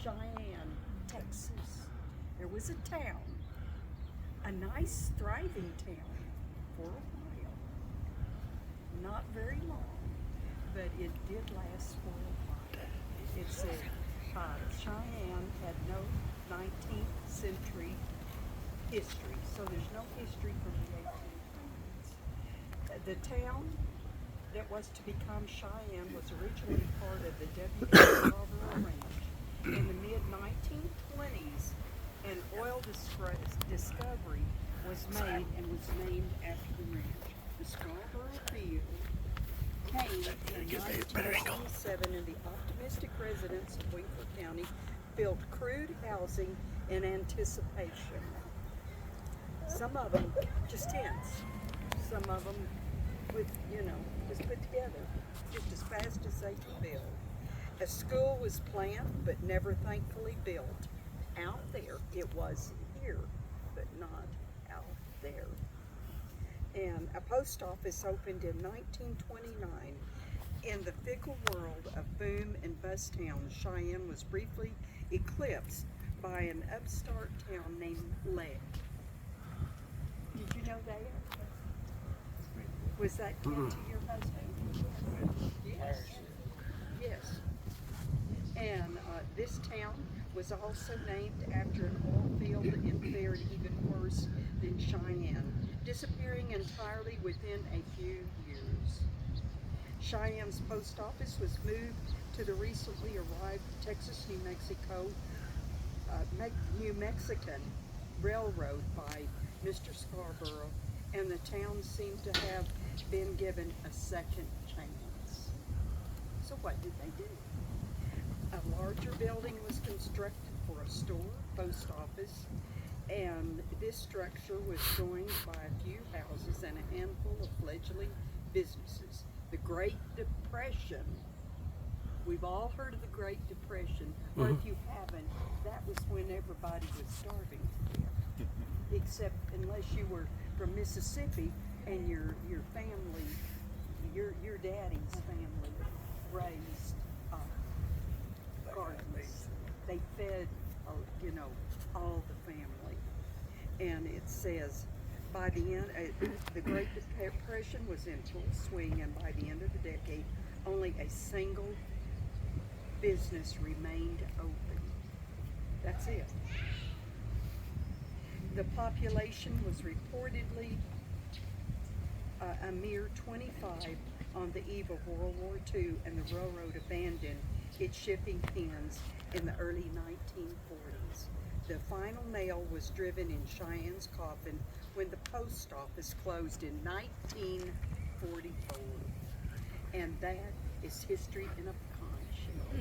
Cheyenne, Texas, there was a town, a nice, thriving town for a while. Not very long, but it did last for a while. It said Cheyenne had no 19th century history, so there's no history from the 1800s. The town that was to become Cheyenne was originally part of the W.S. Scarborough Ranch. In the mid-1920s, an oil discovery was made and was named after the ranch. The Scarborough Field came in 1927, and the optimistic residents of Winkler County built crude housing in anticipation. Some of them just tents, some of them with, just put together, just as fast as they could build. A school was planned, but never thankfully built. Out there, it was here, but not out there. And a post office opened in 1929. In the fickle world of boom and bust towns, Cheyenne was briefly eclipsed by an upstart town named Leck. Did you know that? Was that kin to your husband? Yes. Yes. And this town was also named after an oil field and fared even worse than Cheyenne, disappearing entirely within a few years. Cheyenne's post office was moved to the recently arrived Texas-New Mexican Railroad by Mr. Scarborough, and the town seemed to have been given a second chance. So what did they do? A larger building was constructed for a store, post office, and this structure was joined by a few houses and a handful of fledgling businesses. The Great Depression, we've all heard of the Great Depression, or if you haven't, that was when everybody was starving to death. Except unless you were from Mississippi and your family, your daddy's family raised gardens. They fed, all the family. And it says, by the end, the Great Depression was in full swing, and by the end of the decade, only a single business remained open. That's it. The population was reportedly a mere 25 on the eve of World War II, and the railroad abandoned its shipping pens in the early 1940s. The final nail was driven in Cheyenne's coffin when the post office closed in 1944. And that is history in a conch.